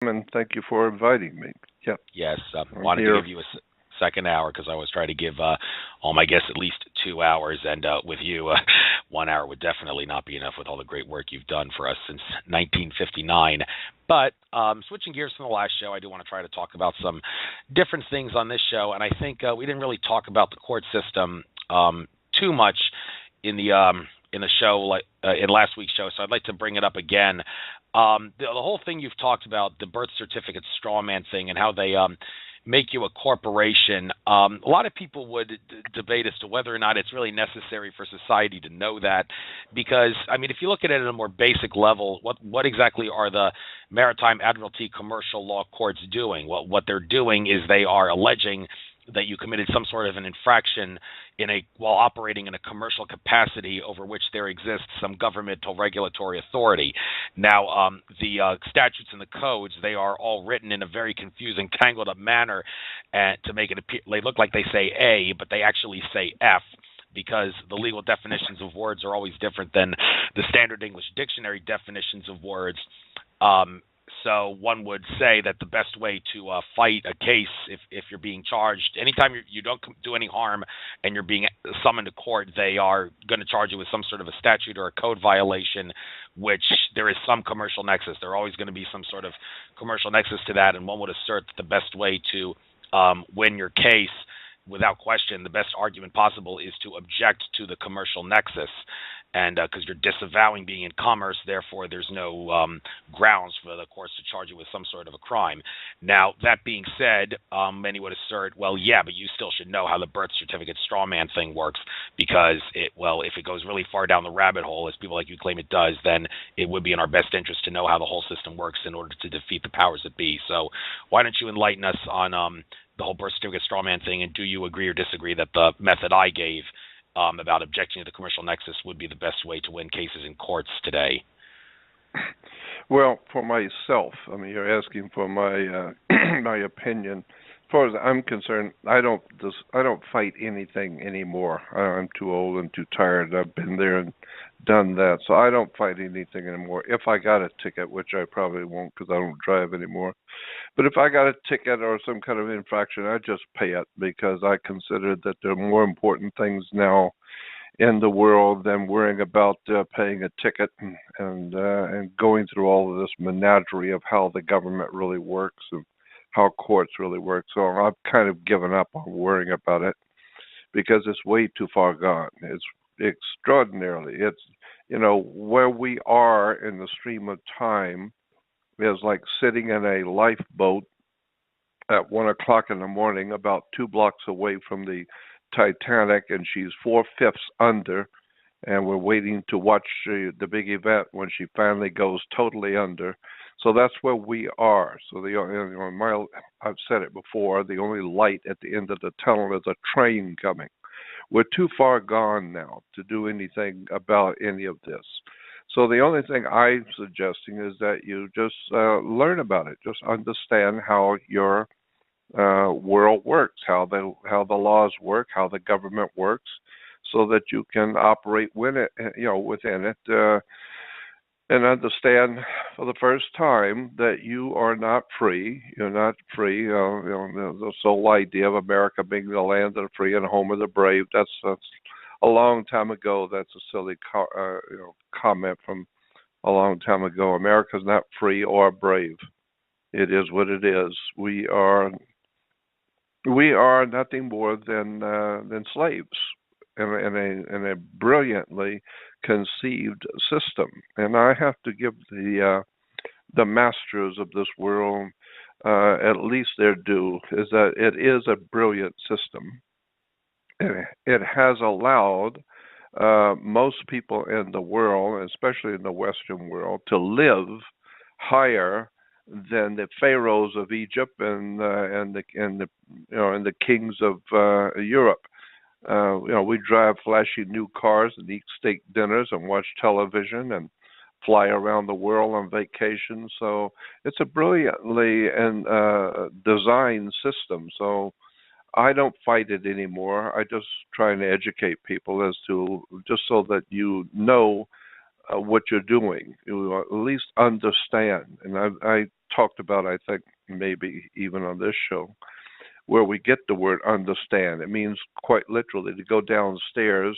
and thank you for inviting me. Yep, Yes, I'm wanted to here. give you a second hour because I always try to give all my guests at least 2 hours, and with you, 1 hour would definitely not be enough with all the great work you've done for us since 1959. But switching gears from the last show, I do want to try to talk about some different things on this show, and I think we didn't really talk about the court system too much in the show, like in last week's show. So I'd like to bring it up again. The whole thing you've talked about, the birth certificate straw man thing, and how they make you a corporation. A lot of people would debate as to whether or not it's really necessary for society to know that, because I mean, if you look at it at a more basic level, what exactly are the maritime admiralty commercial law courts doing? Well, what they're doing is they are alleging that you committed some sort of an infraction while operating in a commercial capacity over which there exists some governmental regulatory authority. Now, the statutes and the codes, they are all written in a very confusing, tangled up manner, and to make it appear they look like they say A, but they actually say F, because the legal definitions of words are always different than the standard English dictionary definitions of words. Um, so one would say that the best way to fight a case, if you're being charged, anytime you don't do any harm and you're being summoned to court, they are going to charge you with some sort of a statute or a code violation, which there is some commercial nexus. There are always going to be some sort of commercial nexus to that, and one would assert that the best way to win your case, without question, the best argument possible is to object to the commercial nexus. And because you're disavowing being in commerce, therefore there's no grounds for the courts to charge you with some sort of a crime. Now, that being said, many would assert, well, yeah, but you still should know how the birth certificate straw man thing works, because if it goes really far down the rabbit hole, as people like you claim it does, then it would be in our best interest to know how the whole system works in order to defeat the powers that be. So why don't you enlighten us on the whole birth certificate straw man thing, and do you agree or disagree that the method I gave about objecting to the commercial nexus would be the best way to win cases in courts today? Well, for myself, I mean, you're asking for my my opinion. As far as I'm concerned, I don't fight anything anymore. I'm too old and too tired. I've been there and done that, so I don't fight anything anymore. If I got a ticket, which I probably won't because I don't drive anymore, but if I got a ticket or some kind of infraction, I just pay it because I consider that there are more important things now in the world than worrying about paying a ticket and going through all of this menagerie of how the government really works and how courts really work. So I've kind of given up on worrying about it because it's way too far gone. It's extraordinarily. It's where we are in the stream of time is like sitting in a lifeboat at 1 o'clock in the morning, about 2 blocks away from the Titanic, and she's 4/5 under, and we're waiting to watch the big event when she finally goes totally under. So that's where we are. So I've said it before. The only light at the end of the tunnel is a train coming. We're too far gone now to do anything about any of this. So the only thing I'm suggesting is that you just learn about it. Just understand how your world works, how the laws work, how the government works, so that you can operate within it, and understand for the first time that you are not free. You're not free. The sole idea of America being the land of the free and home of the brave. That's a long time ago. That's a silly comment from a long time ago. America's not free or brave. It is what it is. We are nothing more than slaves in a brilliantly conceived system. And I have to give the masters of this world at least their due, is that it is a brilliant system. It has allowed most people in the world, especially in the Western world, to live higher than the pharaohs of Egypt and the kings of Europe. We drive flashy new cars and eat steak dinners and watch television and fly around the world on vacation. So it's a brilliantly and designed system. So I don't fight it anymore. I just try and educate people as to just so that you know what you're doing. You at least understand. And I talked about, I think, maybe even on this show, where we get the word understand. It means quite literally to go downstairs,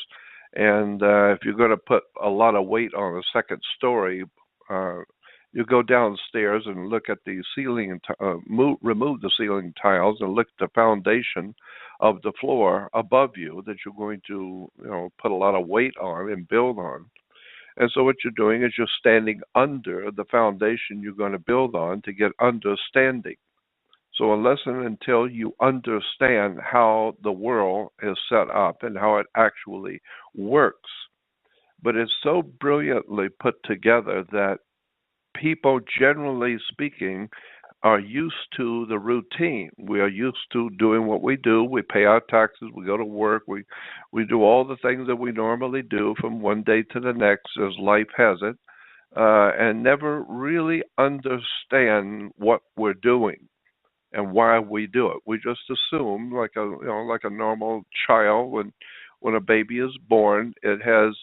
and if you're going to put a lot of weight on a second story, uh, you go downstairs and look at the ceiling, remove the ceiling tiles, and look at the foundation of the floor above you that you're going to, put a lot of weight on and build on. And so what you're doing is you're standing under the foundation you're going to build on to get understanding. So unless and until you understand how the world is set up and how it actually works, but it's so brilliantly put together that people, generally speaking, are used to the routine. We are used to doing what we do. We pay our taxes. We go to work. We do all the things that we normally do from one day to the next as life has it, and never really understand what we're doing and why we do it. We just assume, like a normal child, when a baby is born, it has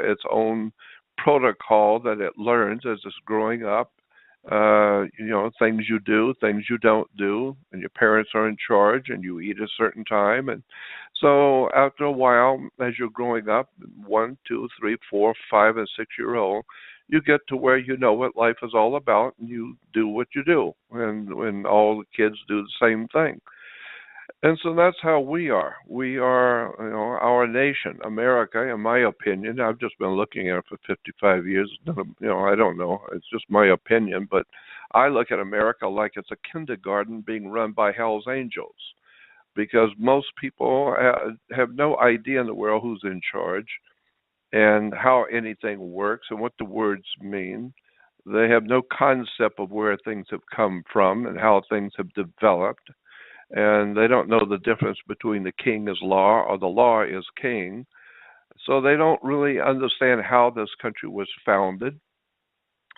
its own protocol that it learns as it's growing up. Things you do, things you don't do, and your parents are in charge, and you eat a certain time. And so after a while, as you're growing up, 1, 2, 3, 4, 5, and 6 year old, you get to where you know what life is all about, and you do what you do, and when all the kids do the same thing. And so that's how we are. We are, our nation, America, in my opinion. I've just been looking at it for 55 years. I don't know. It's just my opinion. But I look at America like it's a kindergarten being run by Hell's Angels, because most people have no idea in the world who's in charge and how anything works and what the words mean. They have no concept of where things have come from and how things have developed. And they don't know the difference between the king is law or the law is king. So they don't really understand how this country was founded,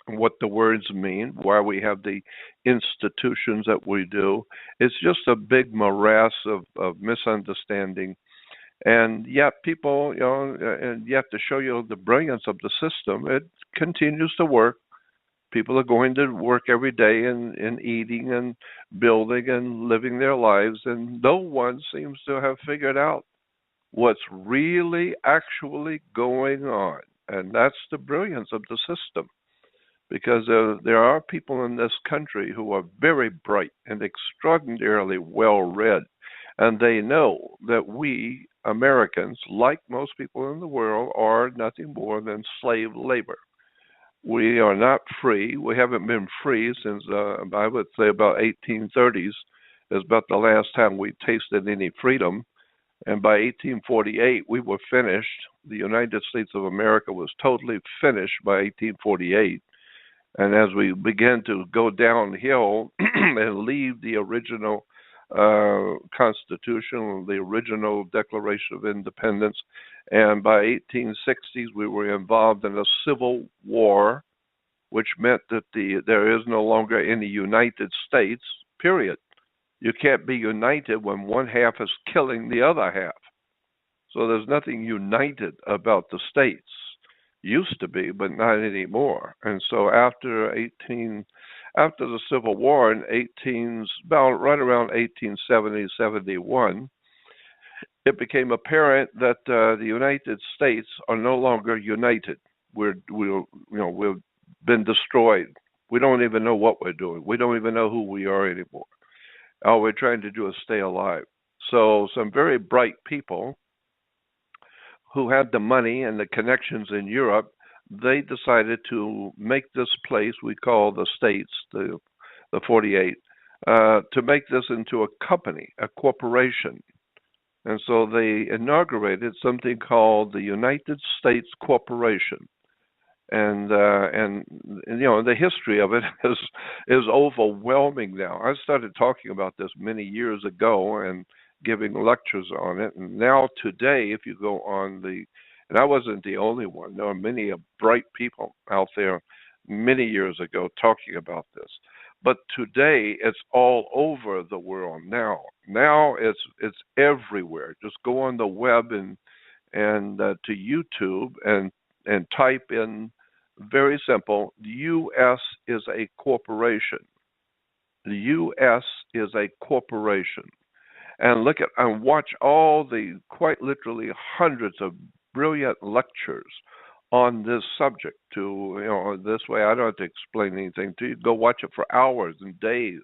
what the words mean, why we have the institutions that we do. It's just a big morass of misunderstanding. And yet people, and yet to show you the brilliance of the system, it continues to work. People are going to work every day and eating and building and living their lives, and no one seems to have figured out what's really actually going on. And that's the brilliance of the system, because there are people in this country who are very bright and extraordinarily well read, and they know that we Americans, like most people in the world, are nothing more than slave labor. We are not free. We haven't been free since, I would say, about 1830s is about the last time we tasted any freedom. And by 1848, we were finished. The United States of America was totally finished by 1848. And as we began to go downhill and leave the original Constitution, the original Declaration of Independence, and by 1860s we were involved in a civil war, which meant that there is no longer any United States, period. You can't be united when one half is killing the other half. So there's nothing united about the states. Used to be, but not anymore. And so after the Civil War in right around 1870, 71, it became apparent that the United States are no longer united. We've been destroyed. We don't even know what we're doing. We don't even know who we are anymore. All we're trying to do is stay alive. So some very bright people who had the money and the connections in Europe, they decided to make this place we call the States, the 48, to make this into a company, a corporation. And so they inaugurated something called the United States Corporation. And the history of it is overwhelming now. I started talking about this many years ago and giving lectures on it. And now today, if you go on and I wasn't the only one. There are many bright people out there many years ago talking about this. But today, it's all over the world now. Now it's everywhere. Just go on the web and to YouTube and type in, very simple, U.S. is a corporation. The U.S. is a corporation. And look at and watch all the quite literally hundreds of brilliant lectures on this subject. This way I don't have to explain anything to you. Go watch it for hours and days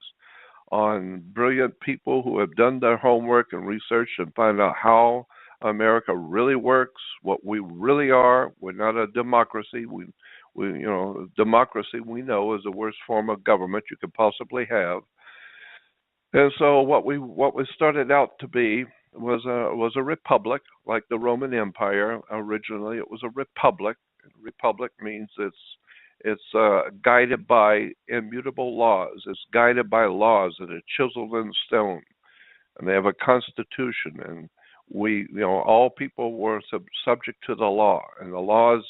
on brilliant people who have done their homework and research and find out how America really works, what we really are. We're not a democracy. Democracy we know is the worst form of government you could possibly have. And so what we started out to be was a republic, like the Roman Empire. Originally, it was a republic. Republic means it's guided by immutable laws. It's guided by laws that are chiseled in stone, and they have a constitution. And all people were subject to the law, and the laws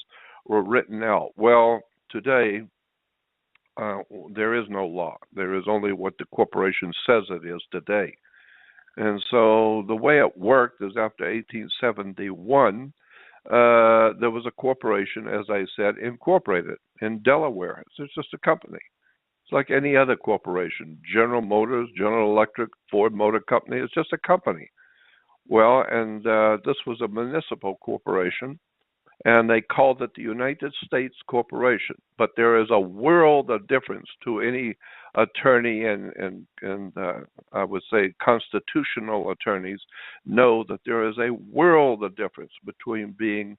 were written out. Well, today there is no law. There is only what the corporation says it is today. And so the way it worked is after 1871, there was a corporation, as I said, incorporated in Delaware. It's just a company. It's like any other corporation. General Motors, General Electric, Ford Motor Company. It's just a company. Well, and this was a municipal corporation, and they called it the United States Corporation. But there is a world of difference to any attorney and I would say constitutional attorneys know that there is a world of difference between being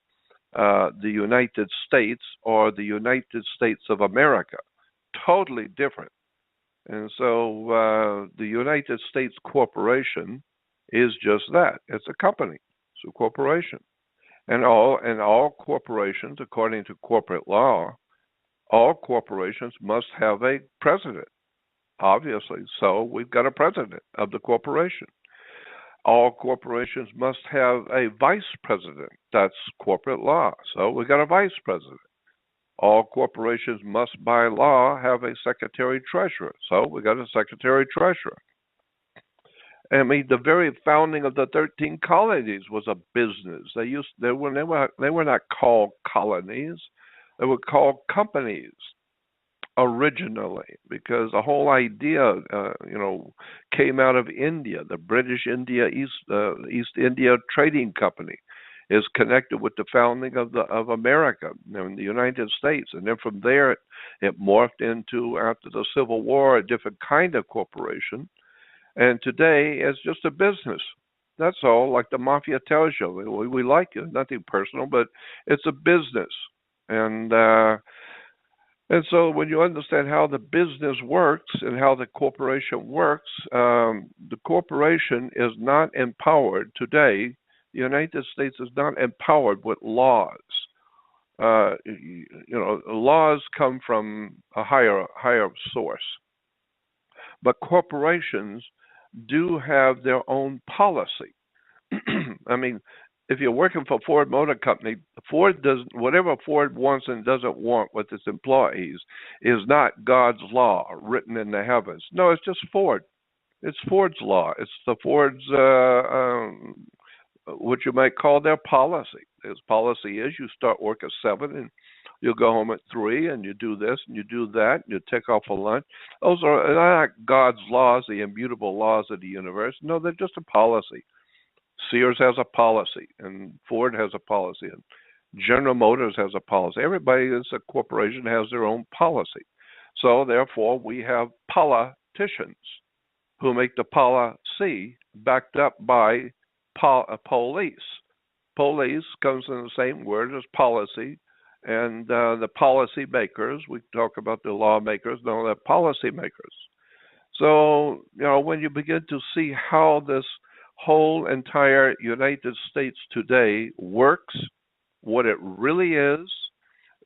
the United States or the United States of America. Totally different. And so the United States Corporation is just that. It's a company. It's a corporation. And all corporations, according to corporate law, all corporations must have a president, obviously. So we've got a president of the corporation. All corporations must have a vice president. That's corporate law. So we've got a vice president. All corporations must, by law, have a secretary-treasurer. So we got a secretary-treasurer. I mean, the very founding of the 13 colonies was a business. They were not called colonies. They were called companies originally, because the whole idea, came out of India. The British India East India Trading Company is connected with the founding of America and the United States, and then from there it morphed into, after the Civil War, a different kind of corporation. And today, it's just a business. That's all, like the mafia tells you. We like it, nothing personal, but it's a business. And so when you understand how the business works and how the corporation works, the corporation is not empowered today. The United States is not empowered with laws. Laws come from a higher source. But corporations do have their own policy. I mean, if you're working for Ford Motor Company, Ford does whatever Ford wants and doesn't want with its employees is not God's law written in the heavens. No, it's just Ford. It's Ford's law. It's the Ford's what you might call their policy. His policy is you start work at 7 and you'll go home at 3, and you do this and you do that, and you take off for lunch. Those are not God's laws, the immutable laws of the universe. No, they're just a policy. Sears has a policy, and Ford has a policy, and General Motors has a policy. Everybody that's a corporation has their own policy. So therefore, we have politicians who make the policy backed up by police. Police comes from the same word as policy. And the policy makers, we talk about the lawmakers, no, they're policy makers. So, when you begin to see how this whole entire United States today works, what it really is,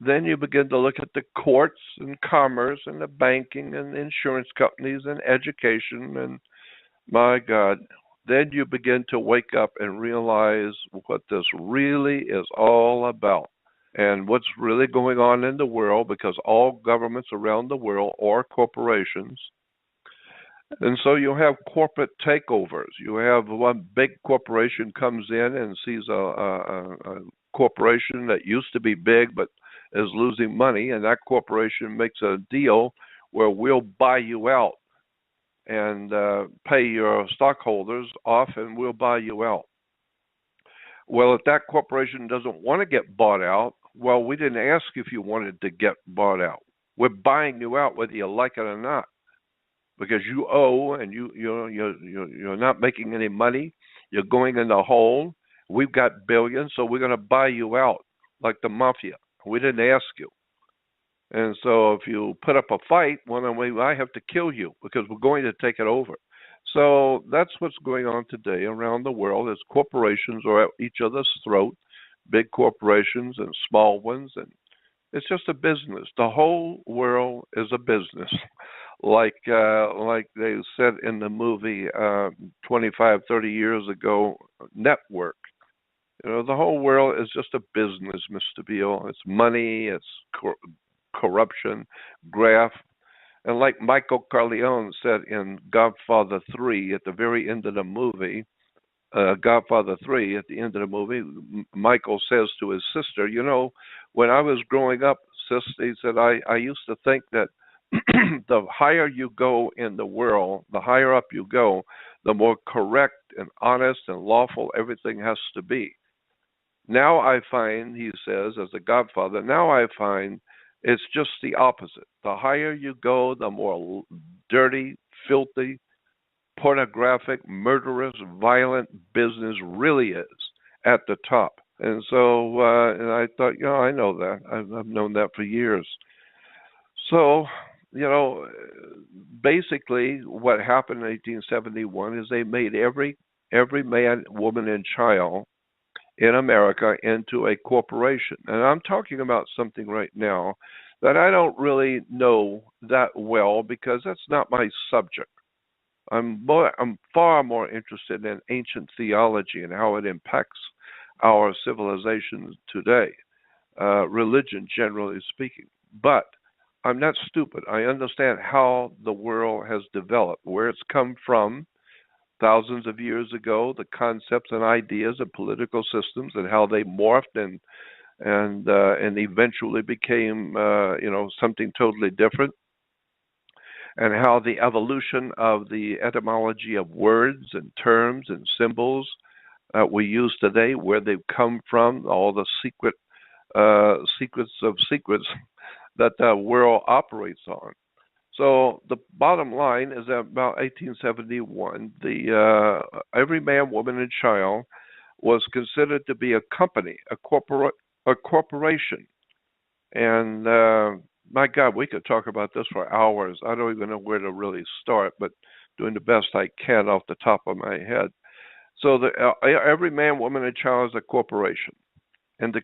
then you begin to look at the courts and commerce and the banking and insurance companies and education, and my God, then you begin to wake up and realize what this really is all about. And what's really going on in the world, because all governments around the world are corporations. And so you have corporate takeovers. You have one big corporation comes in and sees a corporation that used to be big but is losing money, and that corporation makes a deal where we'll buy you out. and pay your stockholders off, and we'll buy you out. Well, if that corporation doesn't want to get bought out, well, we didn't ask if you wanted to get bought out. We're buying you out whether you like it or not, because you owe, and you're not making any money. You're going in the hole. We've got billions, so we're going to buy you out like the mafia. We didn't ask you. And so if you put up a fight, well, then I have to kill you because we're going to take it over. So that's what's going on today around the world as corporations are at each other's throat, big corporations and small ones, and it's just a business. The whole world is a business. Like they said in the movie 25, 30 years ago, Network. The whole world is just a business, Mr. Beale. It's money, it's corruption, graft. And like Michael Corleone said in Godfather 3 at the very end of the movie, Godfather 3 at the end of the movie, Michael says to his sister, when I was growing up, sister, he said, I used to think that the higher you go in the world, the higher up you go, the more correct and honest and lawful everything has to be. Now I find, he says, as a godfather, now I find it's just the opposite. The higher you go, the more dirty, filthy, pornographic, murderous, violent business really is at the top. And so and I thought, I know that. I've known that for years. So, basically what happened in 1871 is they made every man, woman, and child in America into a corporation. And I'm talking about something right now that I don't really know that well because that's not my subject. I'm far more interested in ancient theology and how it impacts our civilization today, religion generally speaking. But I'm not stupid. I understand how the world has developed, where it's come from thousands of years ago, the concepts and ideas of political systems and how they morphed and eventually became something totally different, and how the evolution of the etymology of words and terms and symbols we use today, where they've come from, all the secrets of secrets that the world operates on. So the bottom line is that about 1871, every man, woman, and child was considered to be a company, a corporation. And my God, we could talk about this for hours. I don't even know where to really start, but doing the best I can off the top of my head. So every man, woman, and child is a corporation. And to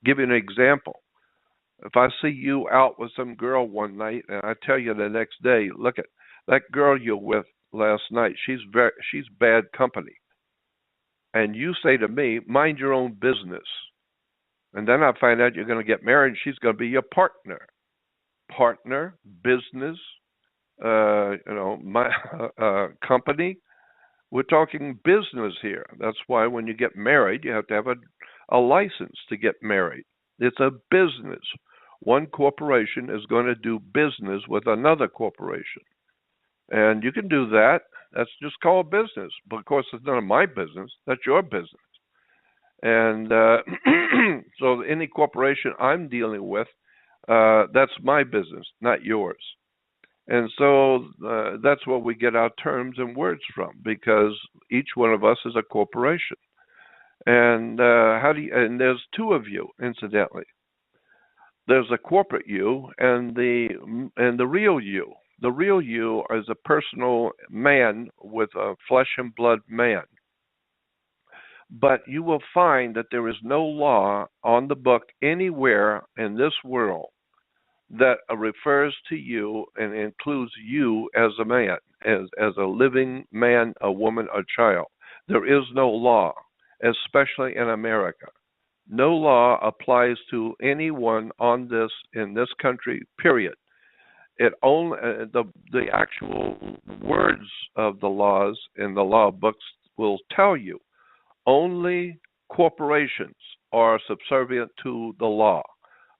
give you an example, if I see you out with some girl one night and I tell you the next day, look at that girl you're with last night, she's bad company. And you say to me, mind your own business. And then I find out you're going to get married and she's going to be your partner. Partner, business, my company. We're talking business here. That's why when you get married, you have to have a license to get married. It's a business. One corporation is going to do business with another corporation. And you can do that. That's just called business. But of course, it's none of my business. That's your business. And so any corporation I'm dealing with, that's my business, not yours. And so that's where we get our terms and words from, because each one of us is a corporation. And and there's two of you, incidentally. There's a corporate you and the real you. The real you is a personal man with a flesh and blood man. But you will find that there is no law on the book anywhere in this world that refers to you and includes you as a man, as a living man, a woman, a child. There is no law, especially in America. No law applies to anyone in this country, period. It only the actual words of the laws in the law books will tell you only corporations are subservient to the law.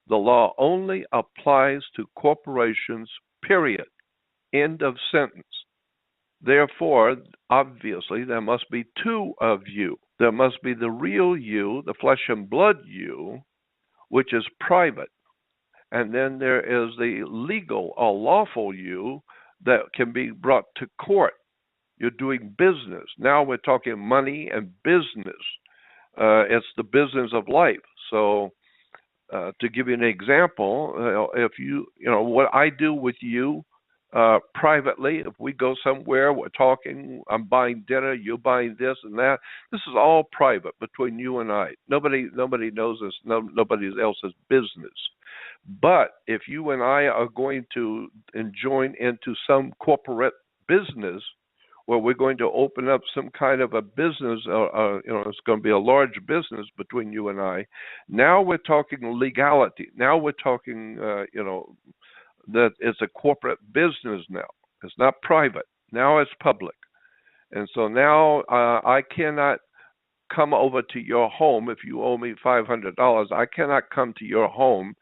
The law only applies to corporations, period. End of sentence. Therefore, obviously, there must be two of you. There must be the real you, the flesh and blood you, which is private. And then there is the legal or lawful you that can be brought to court. You're doing business. Now we're talking money and business. It's the business of life. So, to give you an example, if what I do with you privately, if we go somewhere, we're talking, I'm buying dinner, you're buying this and that. This is all private between you and I. Nobody knows this. Nobody else's business. But if you and I are going to join into some corporate business where we're going to open up some kind of a business, it's going to be a large business between you and I. Now we're talking legality. Now we're talking, that it's a corporate business now. It's not private. Now it's public. And so now I cannot come over to your home if you owe me $500. I cannot come to your home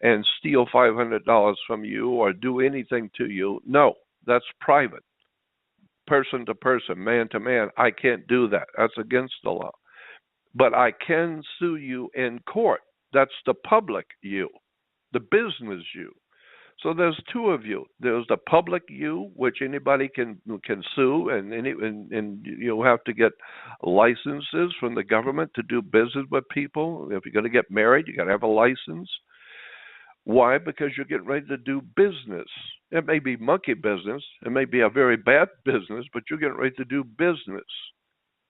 and steal $500 from you or do anything to you. No, that's private. Person to person, man to man. I can't do that. That's against the law. But I can sue you in court. That's the public you, the business you. So there's two of you. There's the public you, which anybody can sue, and you have to get licenses from the government to do business with people. If you're going to get married, you got to have a license. Why? Because you're getting ready to do business. It may be monkey business. It may be a very bad business, but you're getting ready to do business.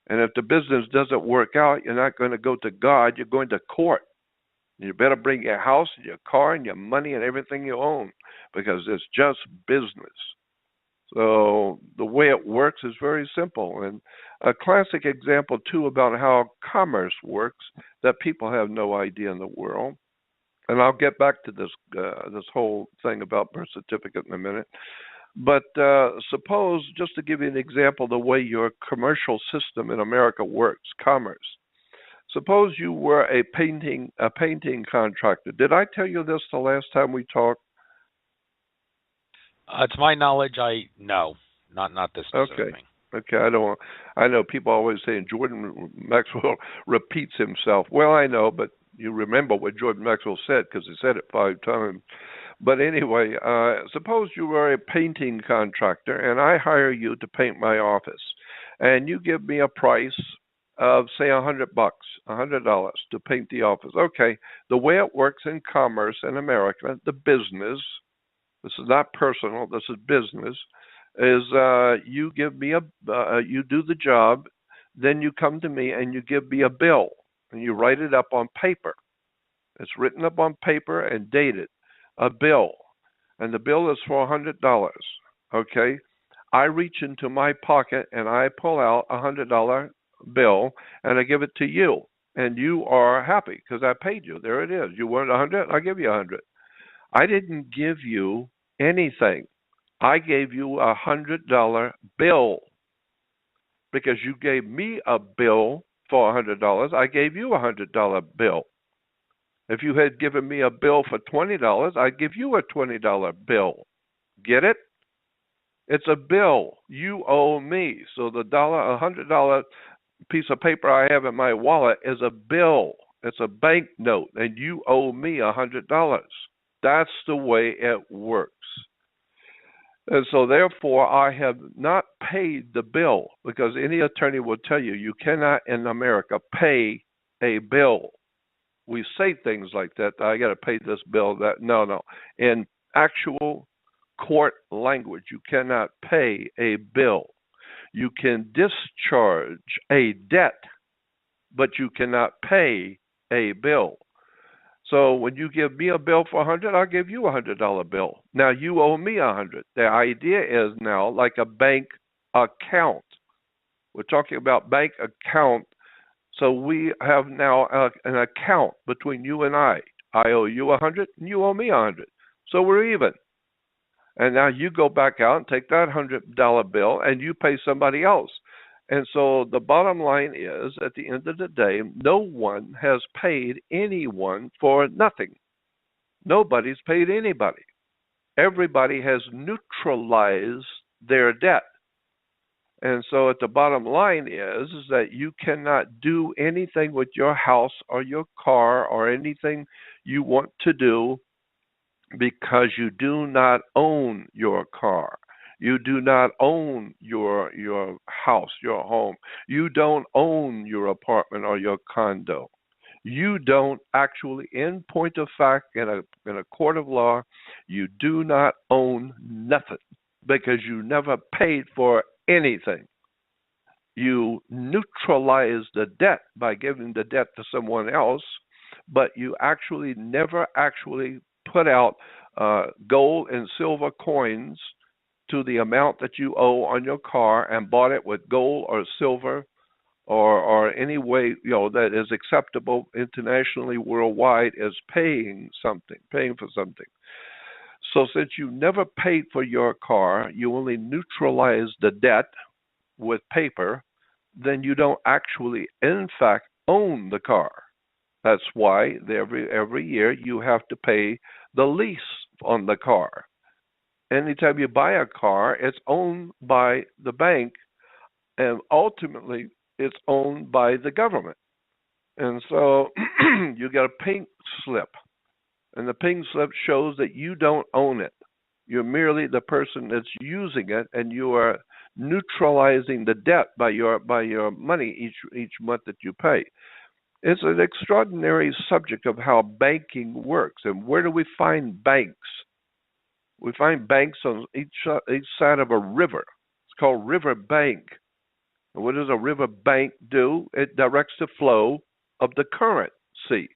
And if the business doesn't work out, you're not going to go to God. You're going to court. You better bring your house and your car and your money and everything you own, because it's just business. So the way it works is very simple. And a classic example, too, about how commerce works that people have no idea in the world. And I'll get back to this whole thing about birth certificate in a minute. But suppose, just to give you an example, the way your commercial system in America works, commerce. Suppose you were a painting contractor. Did I tell you this the last time we talked? To my knowledge, no, not this specific thing. Okay, I know people always saying Jordan Maxwell repeats himself. Well, I know, but you remember what Jordan Maxwell said because he said it 5 times. But anyway, suppose you were a painting contractor and I hire you to paint my office, and you give me a price of, say, $100, $100 to paint the office. Okay, the way it works in commerce in America, the business, this is not personal, this is business, is you give me you do the job, then you come to me and you give me a bill, and you write it up on paper. It's written up on paper and dated, a bill, and the bill is for $100. Okay, I reach into my pocket and I pull out a $100 bill and I give it to you, and you are happy because I paid you. There it is. You wanted 100, I give you 100. I didn't give you anything. I gave you a $100 bill because you gave me a bill for $100. I gave you a $100 bill. If you had given me a bill for $20, I'd give you a $20 bill. Get it? It's a bill. You owe me. So the $100 piece of paper I have in my wallet is a bill. It's a bank note, and you owe me $100. That's the way it works. And so therefore, I have not paid the bill, because any attorney will tell you, you cannot in America pay a bill. We say things like that, I got to pay this bill, that. No. In actual court language, you cannot pay a bill. You can discharge a debt, but you cannot pay a bill. So when you give me a bill for $100, I'll give you a $100 bill. Now you owe me $100. The idea is now like a bank account. We're talking about bank account. So we have now an account between you and I. I owe you $100, and you owe me $100. So we're even. And now you go back out and take that $100 bill and you pay somebody else. And so the bottom line is, at the end of the day, no one has paid anyone for nothing. Nobody's paid anybody. everybody has neutralized their debt. And so at the bottom line is that you cannot do anything with your house or your car or anything you want to do because you do not own your car. You do not own your house, your home. You don't own your apartment or your condo. You don't actually, in point of fact, in a court of law, you do not own nothing because you never paid for anything. You neutralize the debt by giving the debt to someone else, but you actually never actually put out gold and silver coins to the amount that you owe on your car and bought it with gold or silver or any way that is acceptable internationally worldwide as paying for something. So since you never paid for your car, you only neutralize the debt with paper, then you don't actually, in fact, own the car. That's why every year you have to pay the lease on the car. Anytime you buy a car, it's owned by the bank, and ultimately it's owned by the government. And so you get a pink slip, and the pink slip shows that you don't own it. You're merely the person that's using it, and you are neutralizing the debt by your money each month that you pay. It's an extraordinary subject of how banking works. And where do we find banks? We find banks on each side of a river. It's called river bank. And what does a river bank do? It directs the flow of the currency,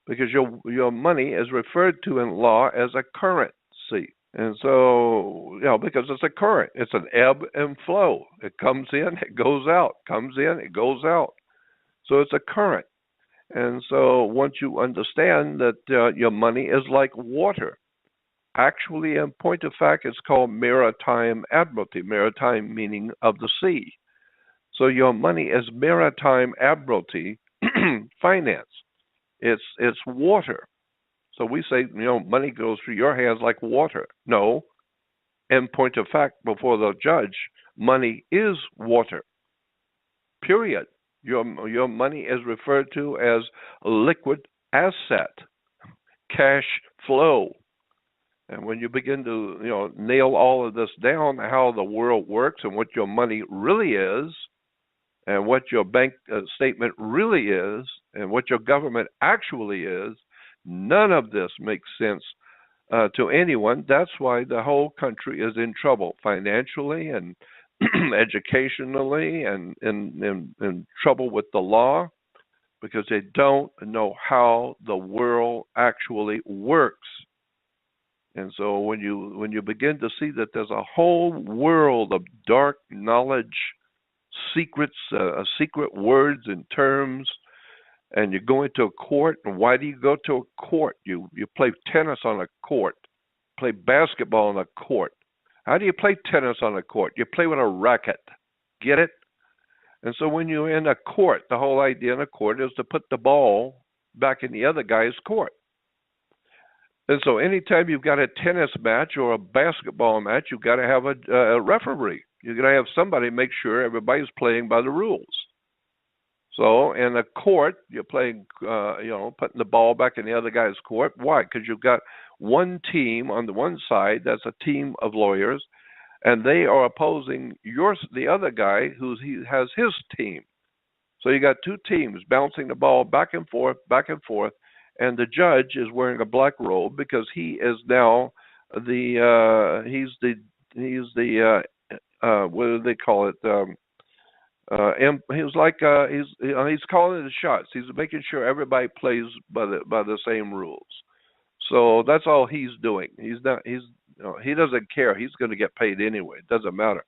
because your money is referred to in law as a currency. And so, because it's a current, it's an ebb and flow. It comes in, it goes out, comes in, it goes out. So it's a current. And so once you understand that your money is like water, actually, in point of fact, it's called maritime admiralty, maritime meaning of the sea. So your money is maritime admiralty finance. It's water. So we say, money goes through your hands like water. No, in point of fact, before the judge, money is water. Period. Your money is referred to as liquid asset, cash flow. And when you begin to nail all of this down, how the world works and what your money really is, and what your bank statement really is, and what your government actually is, none of this makes sense to anyone. That's why the whole country is in trouble financially and educationally and in trouble with the law, because they don't know how the world actually works. And so when you begin to see that there's a whole world of dark knowledge, secrets, secret words and terms, and you go into a court, and why do you go to a court? You play tennis on a court, play basketball on a court. How do you play tennis on a court? You play with a racket. Get it? And so when you're in a court, the whole idea in a court is to put the ball back in the other guy's court. And so anytime you've got a tennis match or a basketball match, you've got to have a referee. You've got to have somebody make sure everybody's playing by the rules. So in a court, you're playing, putting the ball back in the other guy's court. Why? Because you've got one team on the one side, that's a team of lawyers, and they are opposing the other guy he has his team. So you got two teams bouncing the ball back and forth, and the judge is wearing a black robe because he is now what do they call it? He's calling the shots. He's making sure everybody plays by the same rules. So that's all he's doing. He doesn't care. He's going to get paid anyway. It doesn't matter.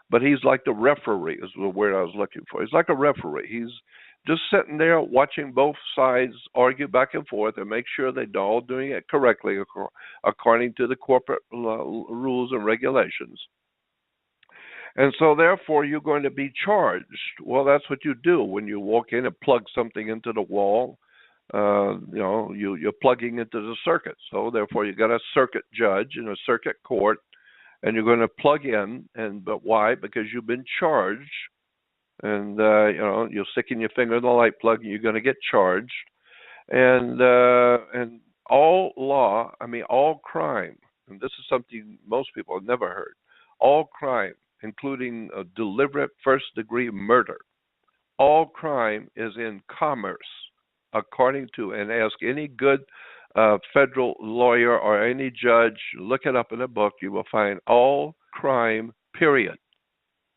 But he's like the referee is the word I was looking for. He's like a referee. He's just sitting there watching both sides argue back and forth and make sure they're all doing it correctly according to the corporate rules and regulations. And so therefore you're going to be charged. Well, that's what you do when you walk in and plug something into the wall. You're plugging into the circuit. So therefore, you got a circuit judge in a circuit court, and you're going to plug in. But why? Because you've been charged, and you're sticking your finger in the light plug, and you're going to get charged. And all law, all crime, and this is something most people have never heard. All crime, including deliberate first-degree murder, all crime is in commerce, according to, and ask any good federal lawyer or any judge, look it up in a book, you will find all crime, period,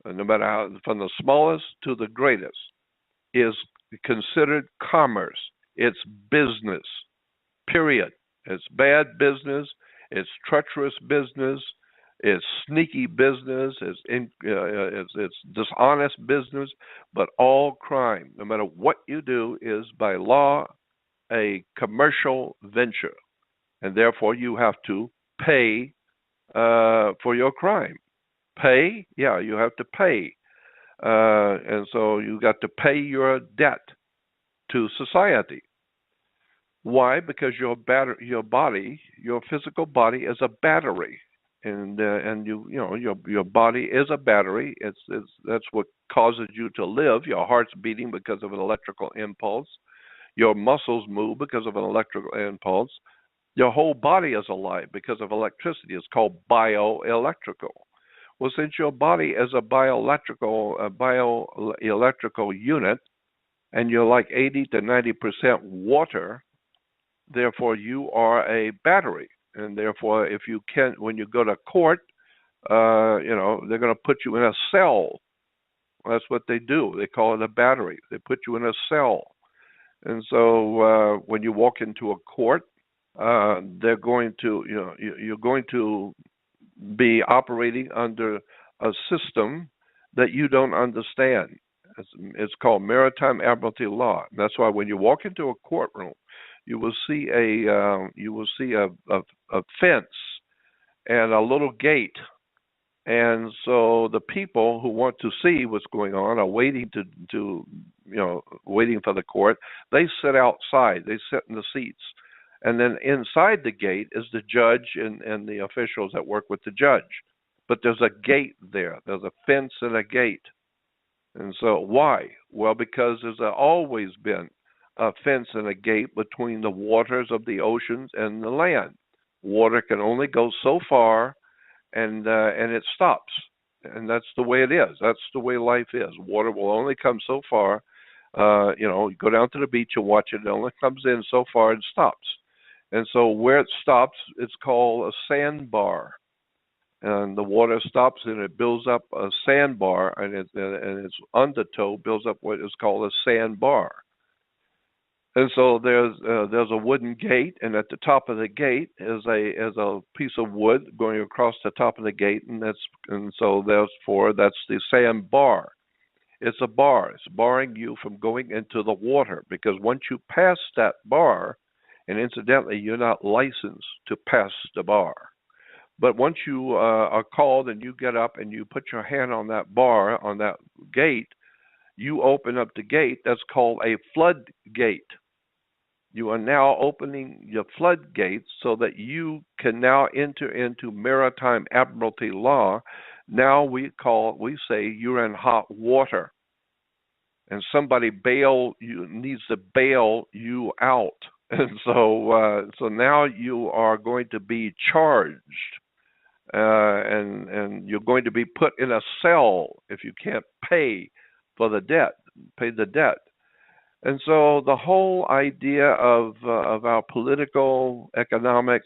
no matter how, from the smallest to the greatest, is considered commerce. It's business, period. It's bad business, it's treacherous business, it's sneaky business, it's dishonest business, but all crime, no matter what you do, is by law a commercial venture, and therefore you have to pay for your crime. Pay? Yeah, you have to pay. And so you got to pay your debt to society. Why? Because your body, your physical body, is a battery, and your body is a battery. That's what causes you to live. Your heart's beating because of an electrical impulse. Your muscles move because of an electrical impulse. Your whole body is alive because of electricity. It's called bioelectrical. Well, since your body is a bioelectrical unit, and you're like 80 to 90% water, therefore you are a battery. And therefore, when you go to court, they're going to put you in a cell. That's what they do. They call it a battery. They put you in a cell. And so when you walk into a court, you're going to be operating under a system that you don't understand. It's called maritime admiralty law. That's why when you walk into a courtroom, you will see a fence and a little gate. And so the people who want to see what's going on are waiting waiting for the court. They sit outside. They sit in the seats. And then inside the gate is the judge and the officials that work with the judge. But there's a gate there. There's a fence and a gate. And so why? Well, because there's always been a fence and a gate between the waters of the oceans and the land. Water can only go so far, and it stops. And that's the way it is. That's the way life is. Water will only come so far. You go down to the beach and watch it. It only comes in so far and stops. And so where it stops, it's called a sandbar. And the water stops and it builds up a sandbar, and its undertow builds up what is called a sandbar. And so there's a wooden gate, and at the top of the gate is a piece of wood going across the top of the gate, so therefore that's the sandbar. It's a bar. It's barring you from going into the water, because once you pass that bar, and incidentally, you're not licensed to pass the bar. But once you are called and you get up and you put your hand on that bar, on that gate, you open up the gate. That's called a floodgate. You are now opening your floodgates so that you can now enter into maritime admiralty law. Now we say you're in hot water, and somebody needs to bail you out. And so now you are going to be charged, and you're going to be put in a cell if you can't pay the debt. And so the whole idea of our political, economic,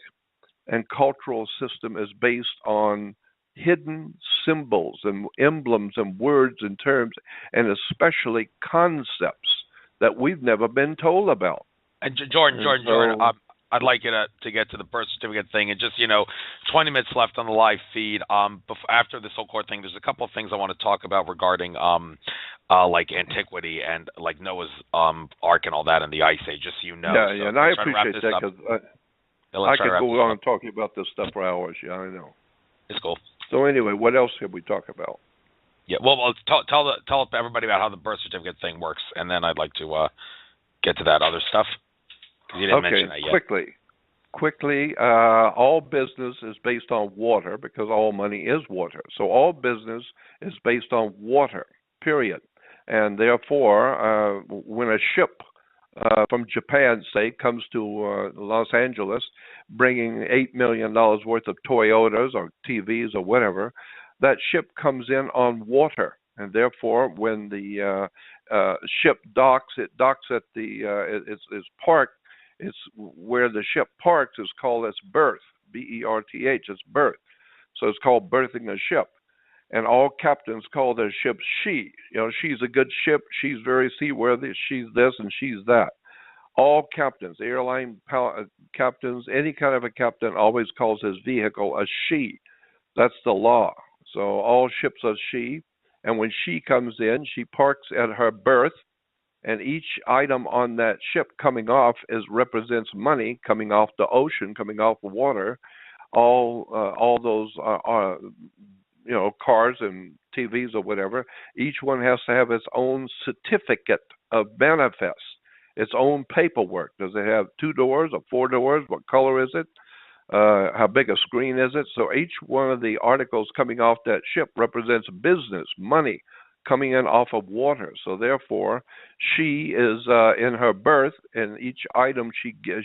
and cultural system is based on hidden symbols and emblems and words and terms, and especially concepts that we've never been told about. And Jordan, I'd like you to get to the birth certificate thing, and just 20 minutes left on the live feed. After this whole court thing, there's a couple of things I want to talk about regarding like antiquity and like Noah's Ark and all that, and the Ice Age. Just so you know. Yeah, and I appreciate that, because I could go on talking about this stuff for hours. Yeah, I know. It's cool. So anyway, what else can we talk about? Yeah, well, tell everybody about how the birth certificate thing works, and then I'd like to get to that other stuff. Because you didn't Okay, mention that yet. quickly, all business is based on water because all money is water. So all business is based on water, period. And therefore, when a ship from Japan, say, comes to Los Angeles, bringing $8 million worth of Toyotas or TVs or whatever, that ship comes in on water, and therefore, when the ship docks, it docks at it's parked. It's where the ship parks is called its berth, berth. It's berth, so it's called berthing a ship. And all captains call their ships she. She's a good ship. She's very seaworthy. She's this and she's that. All captains, captains, any kind of a captain always calls his vehicle a she. That's the law. So all ships are she. And when she comes in, she parks at her berth, and each item on that ship coming off represents money coming off the ocean, coming off the water. All those cars and TVs or whatever. Each one has to have its own certificate of manifest, its own paperwork. Does it have 2 doors or 4 doors? What color is it? How big a screen is it? So each one of the articles coming off that ship represents business, money coming in off of water. So therefore, she is in her berth, and each item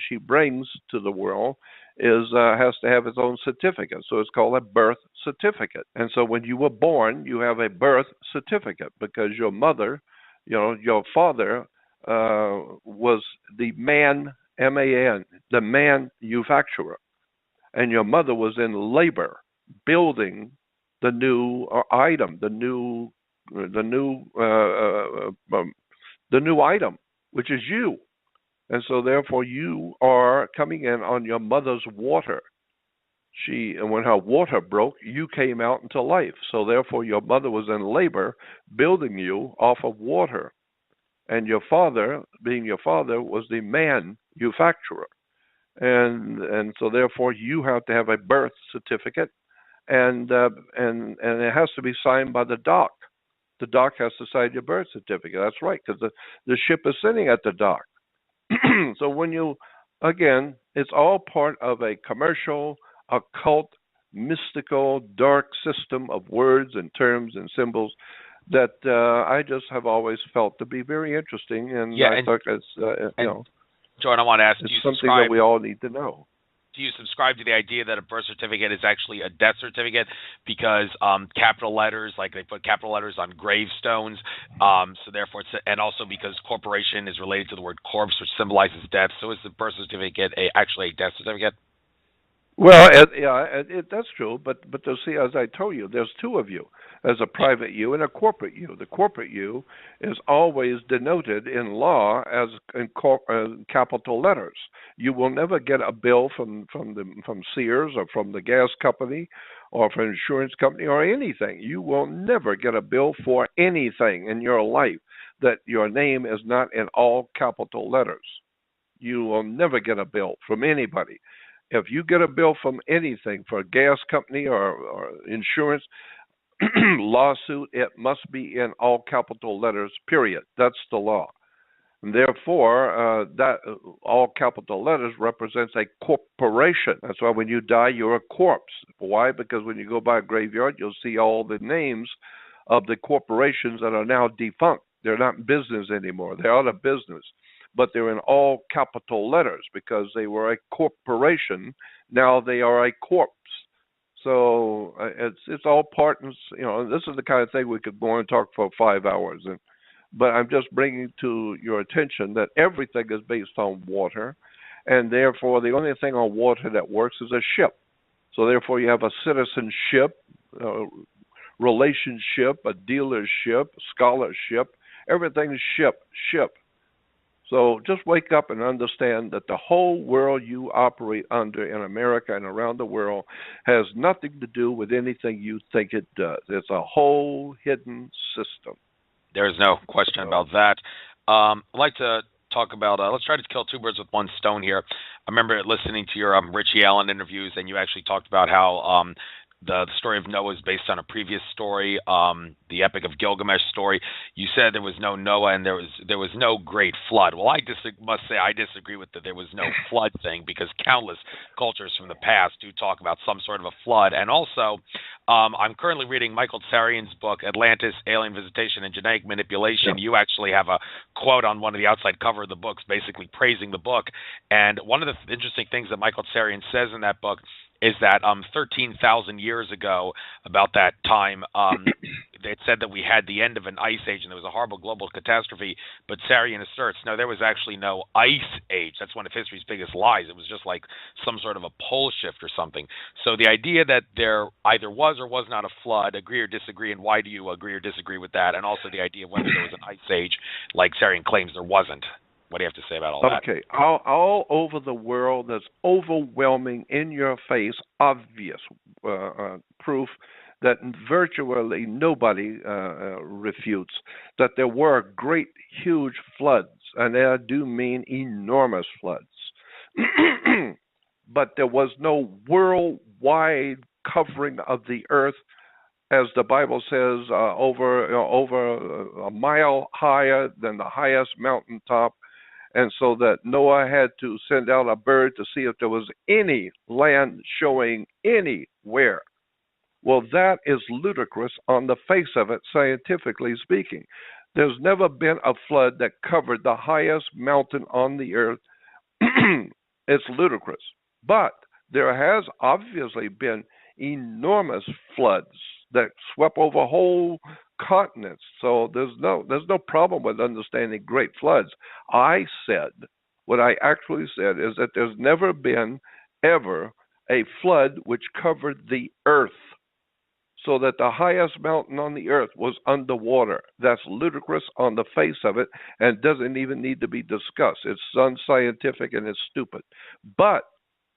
she brings to the world has to have its own certificate. So it's called a birth certificate. And so when you were born, you have a birth certificate because your mother, your father was the man, MAN, the manufacturer. And your mother was in labor building the new item, the new item, which is you. And so therefore you are coming in on your mother's water. And when her water broke, you came out into life. So therefore your mother was in labor building you off of water. And your father, being your father, was the manufacturer. And so therefore you have to have a birth certificate, and it has to be signed by the dock. The dock has to sign your birth certificate. That's right, because the ship is sitting at the dock. So again, it's all part of a commercial, occult, mystical, dark system of words and terms and symbols that I just have always felt to be very interesting, and I thought it's Jordan, I want to ask, it's something that we all need to know. Do you subscribe to the idea that a birth certificate is actually a death certificate because capital letters, like they put capital letters on gravestones, so therefore, and also because corporation is related to the word corpse, which symbolizes death. So is the birth certificate actually a death certificate? Well, that's true, but to see, as I told you, there's 2 of you. There's a private you and a corporate you. The corporate you is always denoted in law as in capital letters. You will never get a bill from Sears or from the gas company or from an insurance company or anything. You will never get a bill for anything in your life that your name is not in all capital letters. You will never get a bill from anybody. If you get a bill from anything, for a gas company or insurance lawsuit, it must be in all capital letters, period. That's the law. And therefore, that all capital letters represents a corporation. That's why when you die, you're a corpse. Why? Because when you go by a graveyard, you'll see all the names of the corporations that are now defunct. They're not in business anymore. They're out of business. But they're in all capital letters because they were a corporation. Now they are a corpse. So it's all part, and this is the kind of thing we could go on and talk for 5 hours. But I'm just bringing to your attention that everything is based on water, and therefore the only thing on water that works is a ship. So therefore you have a citizenship, relationship, a dealership, scholarship. Everything's ship. So just wake up and understand that the whole world you operate under in America and around the world has nothing to do with anything you think it does. It's a whole hidden system. There's no question about that. I'd like to talk about, let's try to kill 2 birds with 1 stone here. I remember listening to your Richie Allen interviews, and you actually talked about how the story of Noah is based on a previous story, the Epic of Gilgamesh story. You said there was no Noah and there was no great flood. Well, must say I disagree with that. There was no flood thing, because countless cultures from the past do talk about some sort of a flood. And also, I'm currently reading Michael Tsarian's book, Atlantis, Alien Visitation and Genetic Manipulation. Yeah. You actually have a quote on one of the outside cover of the books basically praising the book. And one of the interesting things that Michael Tsarian says in that book is that 13,000 years ago, about that time, it said that we had the end of an ice age and there was a horrible global catastrophe. But Tsarian asserts, no, there was actually no ice age. That's one of history's biggest lies. It was just like some sort of a pole shift or something. So the idea that there either was or was not a flood, agree or disagree, and why do you agree or disagree with that? And also the idea of whether there was an ice age, like Tsarian claims there wasn't. What do you have to say about all that? Okay, all over the world, there's overwhelming, in-your-face, obvious proof that virtually nobody refutes that there were great, huge floods, and I do mean enormous floods. But there was no worldwide covering of the earth, as the Bible says, over a mile higher than the highest mountaintop. And so that Noah had to send out a bird to see if there was any land showing anywhere. Well, that is ludicrous on the face of it, scientifically speaking. There's never been a flood that covered the highest mountain on the earth. It's ludicrous. But there has obviously been enormous floods that swept over whole continents. So there's no problem with understanding great floods. What I actually said is that there's never been ever a flood which covered the earth, so that the highest mountain on the earth was underwater. That's ludicrous on the face of it and doesn't even need to be discussed. It's unscientific and it's stupid. But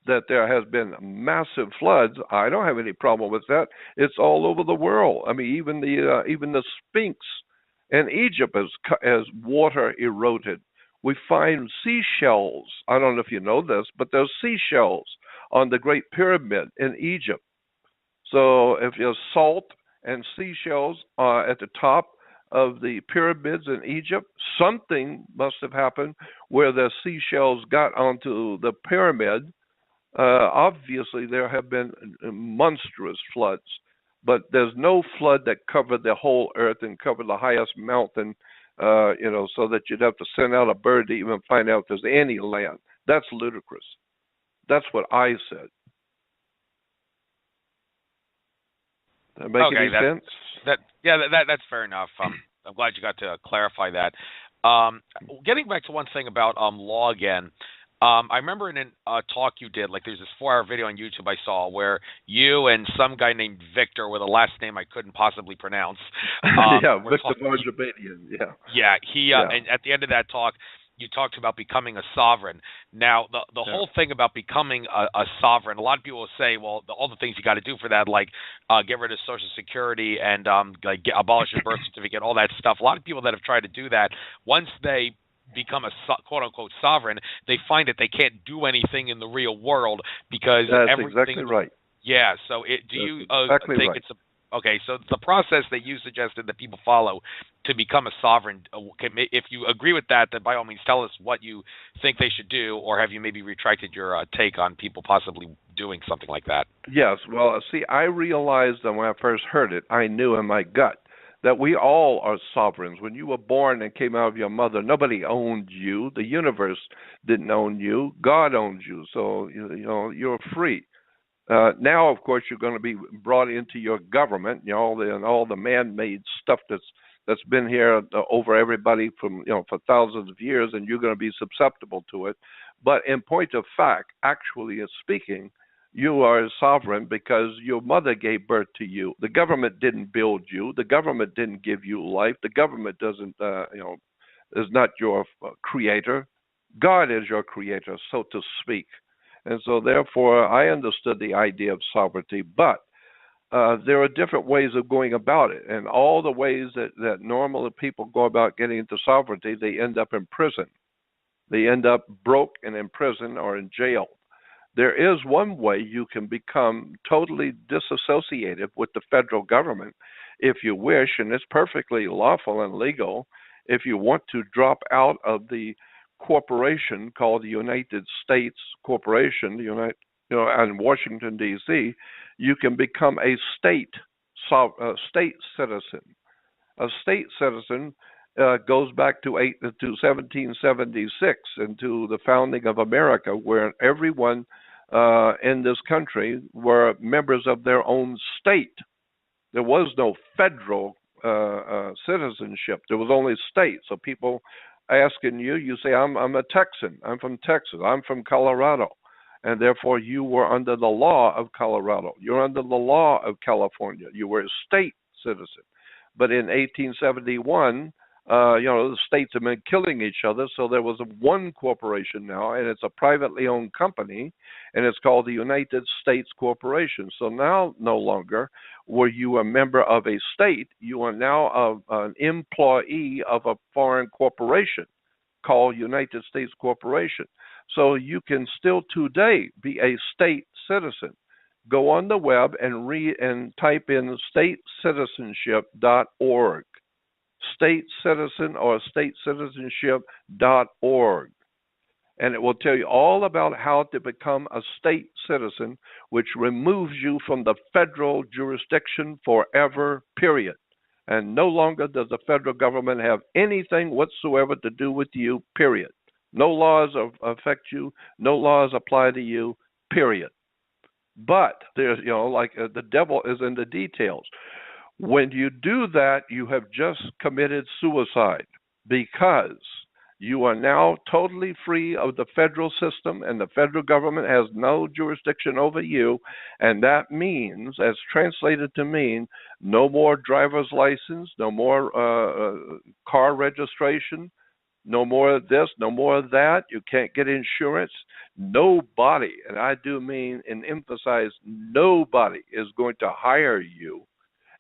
that there has been massive floods, I don't have any problem with that. It's all over the world. I mean, even the Sphinx in Egypt as water eroded. We find seashells. I don't know if you know this, but there's seashells on the Great Pyramid in Egypt. So if there's salt and seashells at the top of the pyramids in Egypt, something must have happened where the seashells got onto the pyramid. Obviously, there have been monstrous floods, but there's no flood that covered the whole earth and covered the highest mountain, so that you'd have to send out a bird to even find out if there's any land. That's ludicrous. That's what I said. Does that make any sense? That's fair enough. I'm glad you got to clarify that. Getting back to one thing about law again. I remember in a talk you did, like there's this 4-hour video on YouTube I saw where you and some guy named Victor with a last name I couldn't possibly pronounce. Victor Marjabanian, and at the end of that talk, you talked about becoming a sovereign. Now, the whole thing about becoming a sovereign, a lot of people will say, well, all the things you got to do for that, like get rid of Social Security and abolish your birth certificate, all that stuff. A lot of people that have tried to do that, once they become a quote-unquote sovereign, they find that they can't do anything in the real world because that's everything... exactly right. Yeah, so do you think right. it's okay, so the process that you suggested that people follow to become a sovereign, if you agree with that, then by all means tell us what you think they should do, or have you maybe retracted your take on people possibly doing something like that? Yes, well, see, I realized that when I first heard it, I knew in my gut that we all are sovereigns. When you were born and came out of your mother, nobody owned you. The universe didn't own you. God owns you, so you're free. Now, of course, you're going to be brought into your government, all the man-made stuff that's been here over everybody for thousands of years, and you're going to be susceptible to it. But in point of fact, actually speaking, you are sovereign because your mother gave birth to you. The government didn't build you. The government didn't give you life. The government doesn't, is not your creator. God is your creator, so to speak. And so, therefore, I understood the idea of sovereignty, but there are different ways of going about it. And all the ways that normal people go about getting into sovereignty, they end up in prison. They end up broke and in prison or in jail. There is one way you can become totally disassociated with the federal government if you wish, and it's perfectly lawful and legal. If you want to drop out of the corporation called the United States Corporation, in Washington D.C., you can become a state citizen. A state citizen goes back to 1776 and to the founding of America, where everyone in this country were members of their own state. There was no federal citizenship. There was only state. So people asking you, you say, I'm a Texan. I'm from Texas. I'm from Colorado. And therefore you were under the law of Colorado. You're under the law of California. You were a state citizen. But in 1871, the states have been killing each other, so there was one corporation now, and it's a privately owned company, and it's called the United States Corporation. So now, no longer were you a member of a state, you are now an employee of a foreign corporation called United States Corporation. So you can still today be a state citizen. Go on the web and read and type in statecitizenship.org. State citizen or statecitizenship.org. And it will tell you all about how to become a state citizen, which removes you from the federal jurisdiction forever, period. And no longer does the federal government have anything whatsoever to do with you, period. No laws affect you, no laws apply to you, period. But there's, the devil is in the details. When you do that, you have just committed suicide, because you are now totally free of the federal system, and the federal government has no jurisdiction over you. And that means, as translated to mean, no more driver's license, no more car registration, no more of this, no more of that. You can't get insurance. Nobody, and I do mean and emphasize, nobody is going to hire you.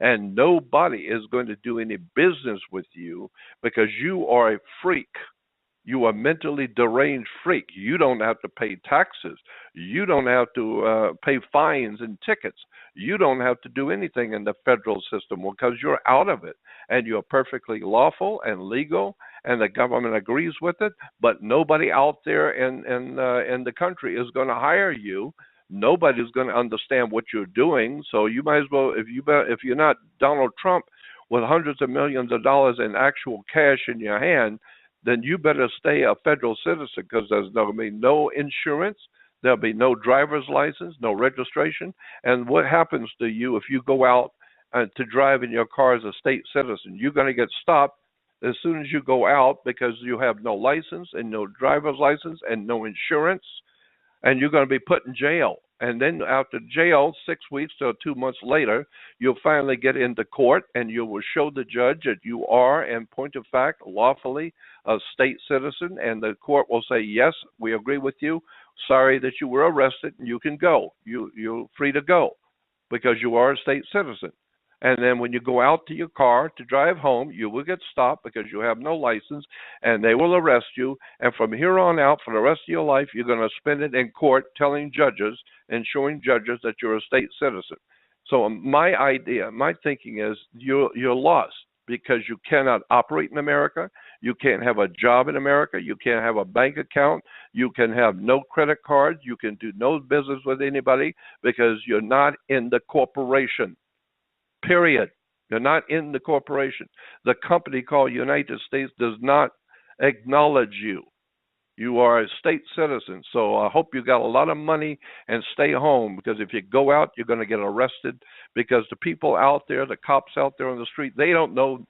And nobody is going to do any business with you, because you are a freak. You are a mentally deranged freak. You don't have to pay taxes. You don't have to pay fines and tickets. You don't have to do anything in the federal system, because you're out of it. And you're perfectly lawful and legal, and the government agrees with it. But nobody out there in the country is going to hire you. Nobody's going to understand what you're doing. So you might as well, if you're not Donald Trump with hundreds of millions of dollars in actual cash in your hand, then you better stay a federal citizen, because there'll be no insurance, there'll be no driver's license, no registration. And what happens to you if you go out to drive in your car as a state citizen? You're going to get stopped as soon as you go out, because you have no license and no driver's license and no insurance. And you're going to be put in jail. And then after jail, 6 weeks to 2 months later, you'll finally get into court, and you will show the judge that you are, in point of fact, lawfully a state citizen. And the court will say, yes, we agree with you. Sorry that you were arrested, and you can go. You're free to go, because you are a state citizen. And then when you go out to your car to drive home, you will get stopped because you have no license, and they will arrest you. And from here on out, for the rest of your life, you're going to spend it in court telling judges and showing judges that you're a state citizen. So my thinking is you're lost, because you cannot operate in America. You can't have a job in America. You can't have a bank account. You can have no credit cards. You can do no business with anybody, because you're not in the corporation. Period. You're not in the corporation. The company called United States does not acknowledge you. You are a state citizen. So I hope you got a lot of money and stay home, because if you go out, you're going to get arrested, because the people out there, the cops out there on the street, they don't know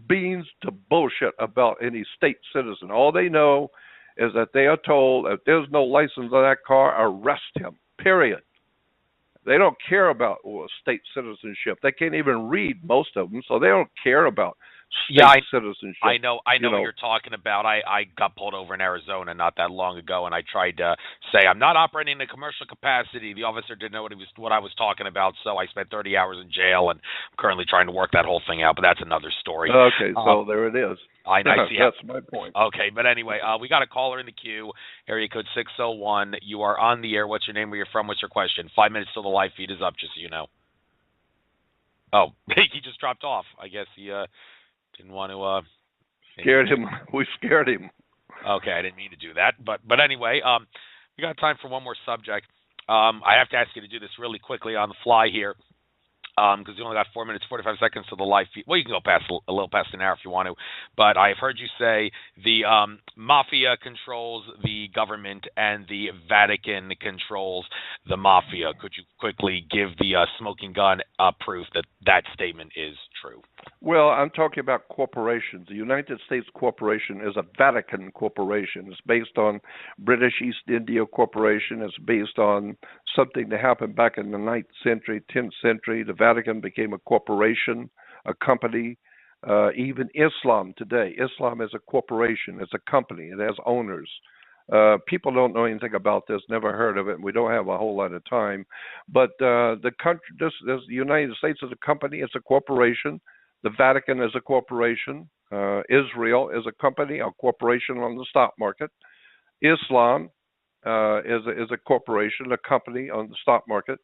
beans to bullshit about any state citizen. All they know is that they are told, if there's no license on that car, arrest him. Period. They don't care about state citizenship. They can't even read, most of them, so they don't care about Yeah, state I citizenship. know You what know, you're talking about. I got pulled over in Arizona not that long ago, and I tried to say I'm not operating in a commercial capacity. The officer didn't know what I was talking about, so I spent 30 hours in jail, and I'm currently trying to work that whole thing out. But that's another story. okay, Um, so there it is. I see how. That's my point. Okay, but anyway, we got a caller in the queue, area code 601. You are on the air. What's your name? Where you're from? What's your question? 5 minutes till the live feed is up, just so you know. Oh, he just dropped off. I guess he didn't want to. Scared him. We scared him. Okay, I didn't mean to do that, but anyway, we got time for one more subject. I have to ask you to do this really quickly on the fly here, because we only got 4 minutes, 45 seconds to the live feed. Well, you can go past a little past an hour if you want to, but I've heard you say the mafia controls the government and the Vatican controls the mafia. Could you quickly give the smoking gun proof that that statement is true? Well, I'm talking about corporations. The United States Corporation is a Vatican corporation. It's based on British East India Corporation. It's based on something that happened back in the 9th century, 10th century. The Vatican became a corporation, a company. Even Islam today, Islam is a corporation. It's a company. It has owners. People don't know anything about this, never heard of it, and we don't have a whole lot of time. But the country, the United States is a company. It's a corporation. The Vatican is a corporation. Israel is a company, a corporation on the stock market. Islam is a corporation, a company on the stock market.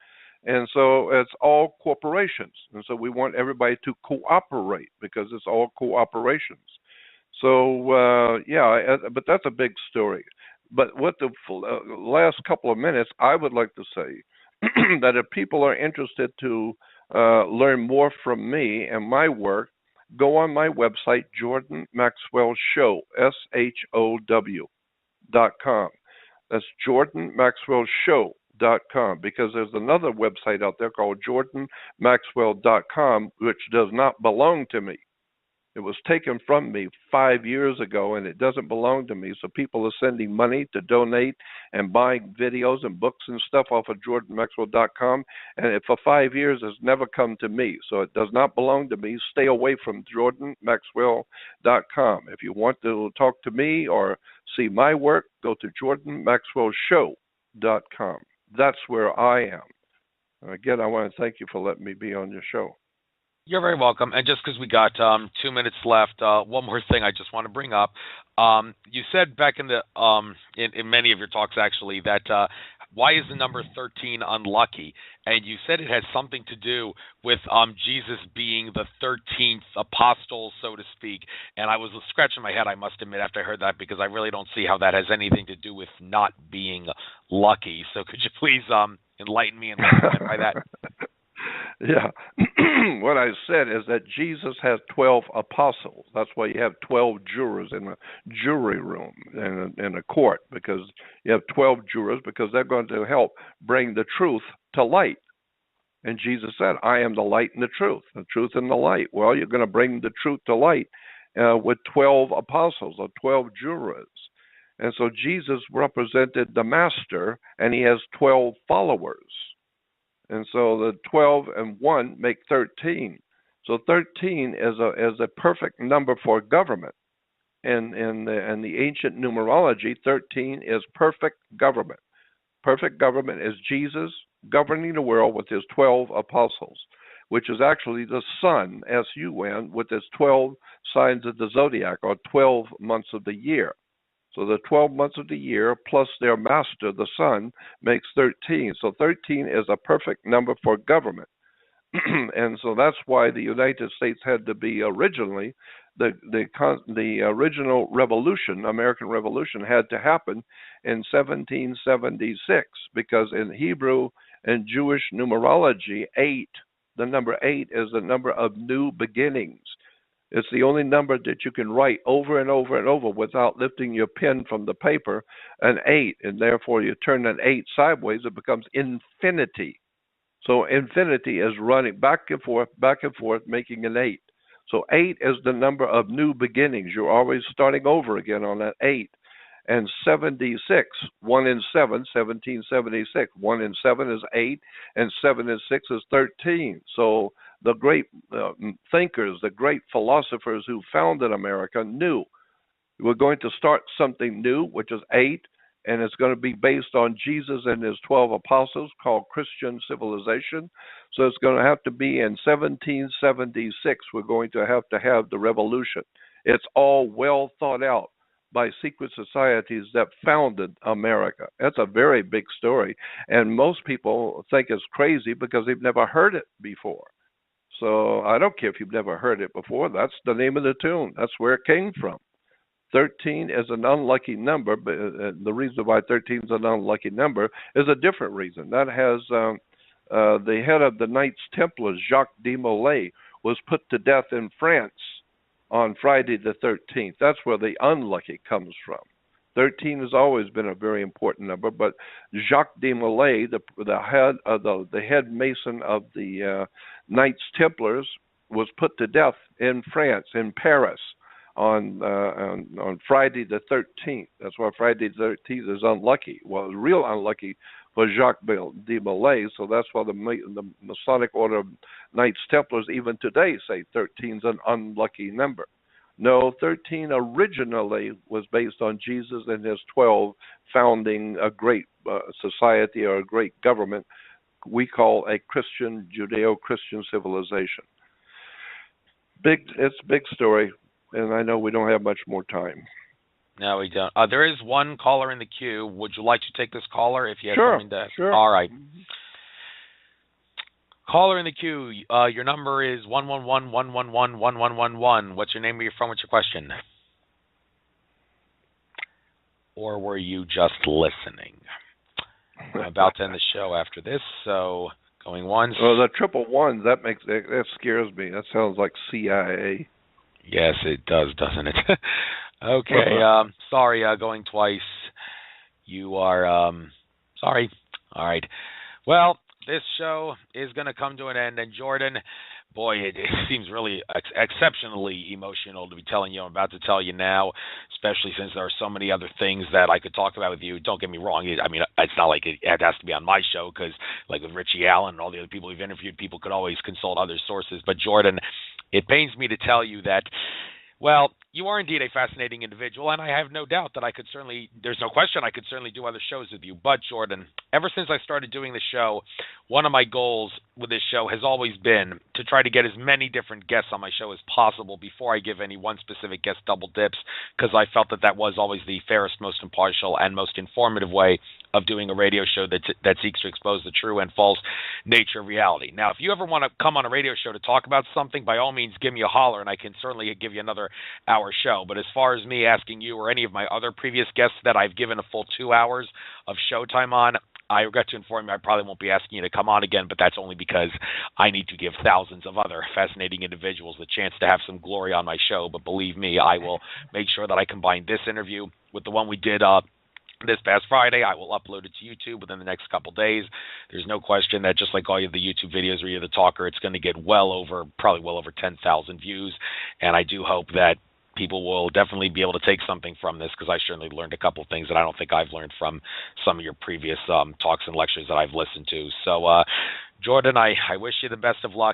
And so it's all corporations. And so we want everybody to cooperate because it's all cooperations. So, but that's a big story. But what the last couple of minutes, I would like to say that if people are interested to learn more from me and my work, go on my website, Jordan Maxwell Show, SHOW.com. That's Jordan Maxwell Show.com, because there's another website out there called JordanMaxwell.com, which does not belong to me. It was taken from me 5 years ago, and it doesn't belong to me. So people are sending money to donate and buying videos and books and stuff off of JordanMaxwell.com. And for 5 years, it's never come to me. So it does not belong to me. Stay away from JordanMaxwell.com. If you want to talk to me or see my work, go to JordanMaxwellShow.com. That's where I am. Again, I want to thank you for letting me be on your show. You're very welcome. And just because we got 2 minutes left, one more thing I just want to bring up. You said back in the in many of your talks actually that why is the number 13 unlucky? And you said it has something to do with Jesus being the 13th apostle, so to speak. And I was scratching my head, I must admit, after I heard that, because I really don't see how that has anything to do with not being lucky. So could you please enlighten me and clarify that? Yeah. What I said is that Jesus has 12 apostles. That's why you have 12 jurors in a jury room in a court, because you have 12 jurors, because they're going to help bring the truth to light. And Jesus said, I am the light and the truth and the light. Well, you're going to bring the truth to light with 12 apostles or 12 jurors. And so Jesus represented the master, and he has 12 followers. And so the 12 and 1 make 13. So 13 is a perfect number for government. And in the ancient numerology, 13 is perfect government. Perfect government is Jesus governing the world with his 12 apostles, which is actually the sun, S-U-N, with its 12 signs of the zodiac, or 12 months of the year. So the 12 months of the year plus their master, the sun, makes 13. So 13 is a perfect number for government. And so that's why the United States had to be originally, the original revolution, American Revolution, had to happen in 1776, because in Hebrew and Jewish numerology, 8, the number 8 is the number of new beginnings. It's the only number that you can write over and over and over without lifting your pen from the paper, an 8, and therefore you turn an 8 sideways, it becomes infinity. So infinity is running back and forth, making an 8. So 8 is the number of new beginnings. You're always starting over again on that 8. and 76. 1 and 7, 1776. 1 and 7 is 8, and 7 and 6 is 13. So the great thinkers, the great philosophers who founded America knew we're going to start something new, which is 8, and it's going to be based on Jesus and his 12 apostles, called Christian civilization. So it's going to have to be in 1776. We're going to have the revolution. It's all well thought out by secret societies that founded America. That's a very big story, and most people think it's crazy because they've never heard it before. So I don't care if you've never heard it before. That's the name of the tune. That's where it came from. 13 is an unlucky number, but the reason why 13 is an unlucky number is a different reason. That has the head of the Knights Templars, Jacques de Molay, was put to death in France on Friday the 13th. That's where the unlucky comes from. 13 has always been a very important number, but Jacques de Molay, the head mason of the Knights Templars, was put to death in France, in Paris, on Friday the 13th. That's why Friday the 13th is unlucky. Well, it's real unlucky for Jacques de Molay, so that's why the Masonic Order of Knights Templars even today say 13 is an unlucky number. No, 13 originally was based on Jesus and his 12 founding a great society or a great government we call a Christian, Judeo-Christian civilization. It's a big story, and I know we don't have much more time. No, we don't. There is one caller in the queue. Would you like to take this caller if you have something to... Sure. All right. Caller in the queue, your number is 111-111-1111. What's your name? Where you're from? What's your question? Or were you just listening? I'm about to end the show after this, so going once. Well, the triple ones, that scares me. That sounds like CIA. Yes, it does, doesn't it? Okay, sorry, going twice. You are, sorry. All right. Well, this show is going to come to an end, and Jordan, boy, it seems really exceptionally emotional to be telling you. I'm about to tell you now, especially since there are so many other things that I could talk about with you. Don't get me wrong. I mean, it's not like it has to be on my show because, like with Richie Allen and all the other people we've interviewed, people could always consult other sources. But, Jordan, it pains me to tell you that, well, you are indeed a fascinating individual, and I have no doubt that there's no question I could certainly do other shows with you. But, Jordan, ever since I started doing the show, one of my goals with this show has always been to try to get as many different guests on my show as possible before I give any one specific guest double dips, because I felt that was always the fairest, most impartial, and most informative way of doing a radio show that seeks to expose the true and false nature of reality. Now, if you ever want to come on a radio show to talk about something, by all means, give me a holler, and I can certainly give you another hour show. But as far as me asking you or any of my other previous guests that I've given a full 2 hours of showtime on, I regret to inform you I probably won't be asking you to come on again, but that's only because I need to give thousands of other fascinating individuals the chance to have some glory on my show. But believe me, I will make sure that I combine this interview with the one we did this past Friday. I will upload it to YouTube within the next couple days. There's no question that just like all of the YouTube videos where you're the talker, it's going to get probably well over 10,000 views. And I do hope that people will definitely be able to take something from this, because I certainly learned a couple of things that I don't think I've learned from some of your previous talks and lectures that I've listened to. So, Jordan, I wish you the best of luck.